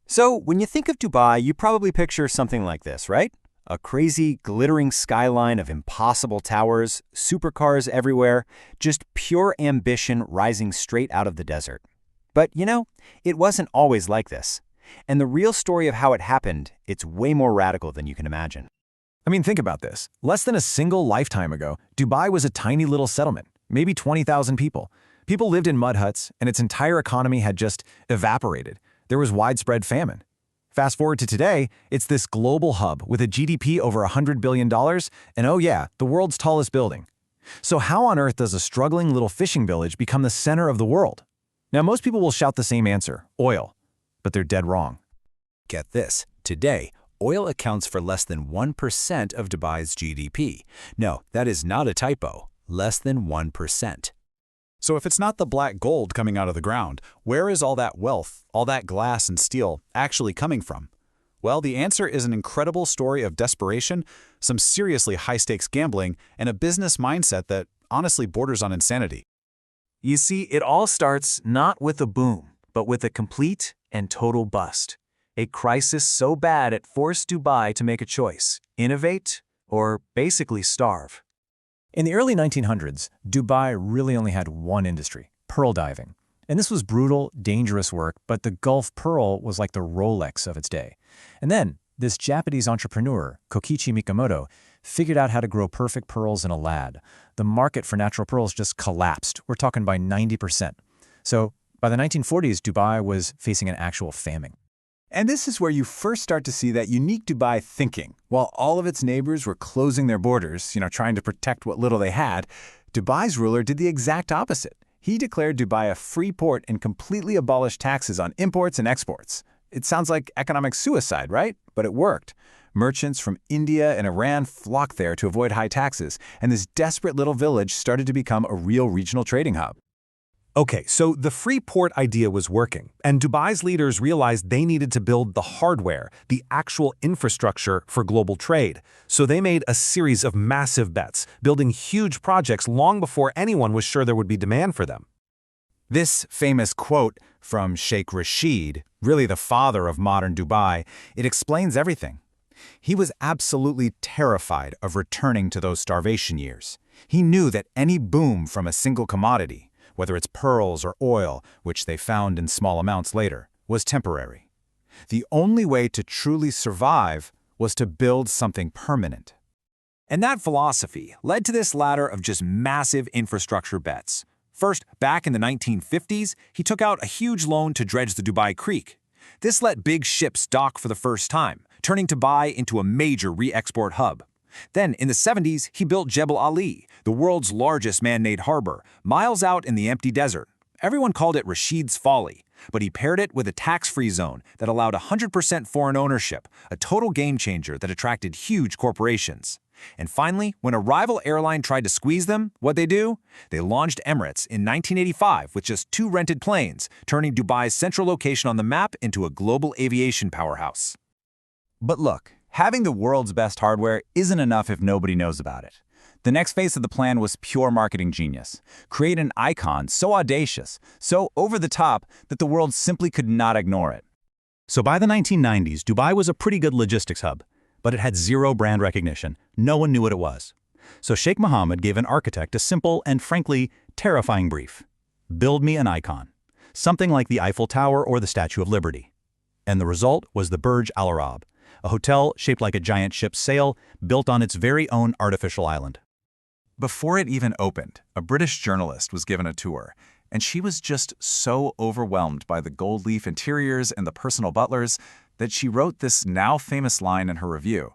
So, when you think of Dubai, you probably picture something like this, right? A crazy, glittering skyline of impossible towers, supercars everywhere, just pure ambition rising straight out of the desert. But, it wasn't always like this. And the real story of how it happened, it's way more radical than you can imagine. I mean, think about this. Less than a single lifetime ago, Dubai was a tiny little settlement, maybe 20,000 people. People lived in mud huts, and its entire economy had just evaporated. There was widespread famine. Fast forward to today, it's this global hub with a GDP over $100 billion, and oh yeah, the world's tallest building. So how on earth does a struggling little fishing village become the center of the world? Now, most people will shout the same answer, oil, but they're dead wrong. Get this, today, oil accounts for less than 1% of Dubai's GDP. No, that is not a typo, less than 1%. So if it's not the black gold coming out of the ground, where is all that wealth, all that glass and steel actually coming from? Well, the answer is an incredible story of desperation, some seriously high-stakes gambling, and a business mindset that honestly borders on insanity. You see, it all starts not with a boom, but with a complete and total bust. A crisis so bad it forced Dubai to make a choice: innovate or basically starve. In the early 1900s, Dubai really only had one industry: pearl diving. And this was brutal, dangerous work, but the Gulf Pearl was like the Rolex of its day. And then, this Japanese entrepreneur, Kokichi Mikamoto, figured out how to grow perfect pearls in a lab. The market for natural pearls just collapsed. We're talking by 90%. So, by the 1940s, Dubai was facing an actual famine. And this is where you first start to see that unique Dubai thinking. While all of its neighbors were closing their borders, trying to protect what little they had, Dubai's ruler did the exact opposite. He declared Dubai a free port and completely abolished taxes on imports and exports. It sounds like economic suicide, right? But it worked. Merchants from India and Iran flocked there to avoid high taxes, and this desperate little village started to become a real regional trading hub. Okay, so the free port idea was working, and Dubai's leaders realized they needed to build the hardware, the actual infrastructure for global trade. So they made a series of massive bets, building huge projects long before anyone was sure there would be demand for them. This famous quote from Sheikh Rashid, really the father of modern Dubai, it explains everything. He was absolutely terrified of returning to those starvation years. He knew that any boom from a single commodity, whether it's pearls or oil, which they found in small amounts later, was temporary. The only way to truly survive was to build something permanent. And that philosophy led to this ladder of just massive infrastructure bets. First, back in the 1950s, he took out a huge loan to dredge the Dubai Creek. This let big ships dock for the first time, turning Dubai into a major re-export hub. Then, in the 70s, he built Jebel Ali, the world's largest man-made harbor, miles out in the empty desert. Everyone called it Rashid's folly, but he paired it with a tax-free zone that allowed 100% foreign ownership, a total game-changer that attracted huge corporations. And finally, when a rival airline tried to squeeze them, what'd they do? They launched Emirates in 1985 with just 2 rented planes, turning Dubai's central location on the map into a global aviation powerhouse. But look, having the world's best hardware isn't enough if nobody knows about it. The next phase of the plan was pure marketing genius. Create an icon so audacious, so over the top, that the world simply could not ignore it. So by the 1990s, Dubai was a pretty good logistics hub, but it had zero brand recognition. No one knew what it was. So Sheikh Mohammed gave an architect a simple and frankly terrifying brief. Build me an icon, something like the Eiffel Tower or the Statue of Liberty. And the result was the Burj Al Arab, a hotel shaped like a giant ship's sail, built on its very own artificial island. Before it even opened, a British journalist was given a tour, and she was just so overwhelmed by the gold leaf interiors and the personal butlers that she wrote this now famous line in her review.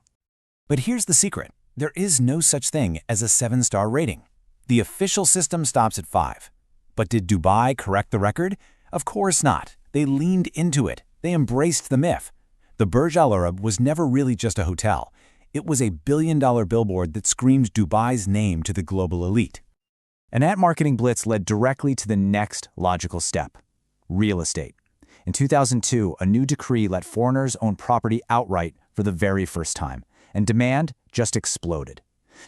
But here's the secret. There is no such thing as a 7-star rating. The official system stops at 5. But did Dubai correct the record? Of course not. They leaned into it. They embraced the myth. The Burj Al Arab was never really just a hotel. It was a billion-dollar billboard that screamed Dubai's name to the global elite. And that marketing blitz led directly to the next logical step: real estate. In 2002, a new decree let foreigners own property outright for the very first time, and demand just exploded.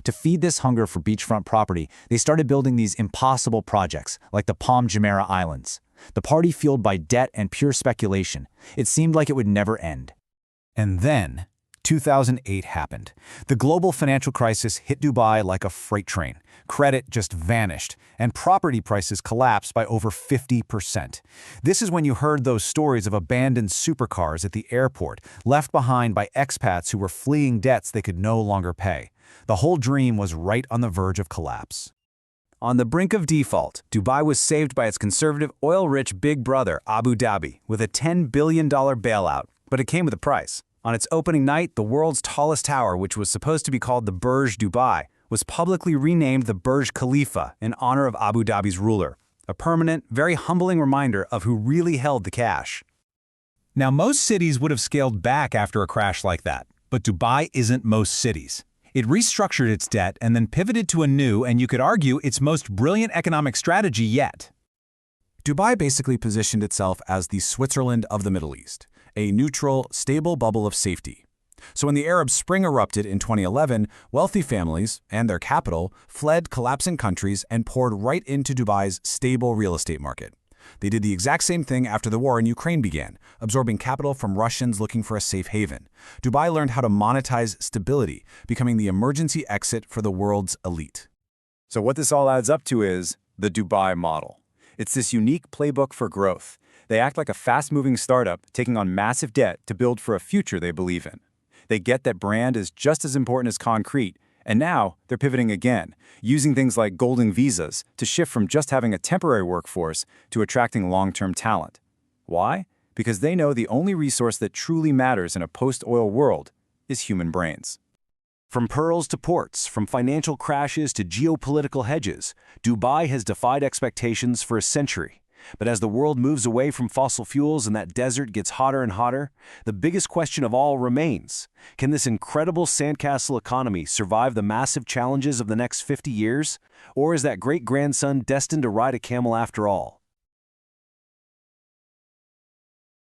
To feed this hunger for beachfront property, they started building these impossible projects like the Palm Jumeirah Islands. The party fueled by debt and pure speculation. It seemed like it would never end. And then, 2008 happened. The global financial crisis hit Dubai like a freight train. Credit just vanished, and property prices collapsed by over 50%. This is when you heard those stories of abandoned supercars at the airport, left behind by expats who were fleeing debts they could no longer pay. The whole dream was right on the verge of collapse. On the brink of default, Dubai was saved by its conservative, oil-rich big brother, Abu Dhabi, with a $10 billion bailout. But it came with a price. On its opening night, the world's tallest tower, which was supposed to be called the Burj Dubai, was publicly renamed the Burj Khalifa in honor of Abu Dhabi's ruler. A permanent, very humbling reminder of who really held the cash. Now, most cities would have scaled back after a crash like that, but Dubai isn't most cities. It restructured its debt and then pivoted to a new, and you could argue, its most brilliant economic strategy yet. Dubai basically positioned itself as the Switzerland of the Middle East, a neutral, stable bubble of safety. So when the Arab Spring erupted in 2011, wealthy families and their capital fled collapsing countries and poured right into Dubai's stable real estate market. They did the exact same thing after the war in Ukraine began, absorbing capital from Russians looking for a safe haven. Dubai learned how to monetize stability, becoming the emergency exit for the world's elite. So what this all adds up to is the Dubai model. It's this unique playbook for growth. They act like a fast-moving startup, taking on massive debt to build for a future they believe in. They get that brand is just as important as concrete, and now they're pivoting again, using things like golden visas to shift from just having a temporary workforce to attracting long-term talent. Why? Because they know the only resource that truly matters in a post-oil world is human brains. From pearls to ports, from financial crashes to geopolitical hedges, Dubai has defied expectations for a century. But as the world moves away from fossil fuels and that desert gets hotter and hotter, the biggest question of all remains. Can this incredible sandcastle economy survive the massive challenges of the next 50 years? Or is that great-grandson destined to ride a camel after all?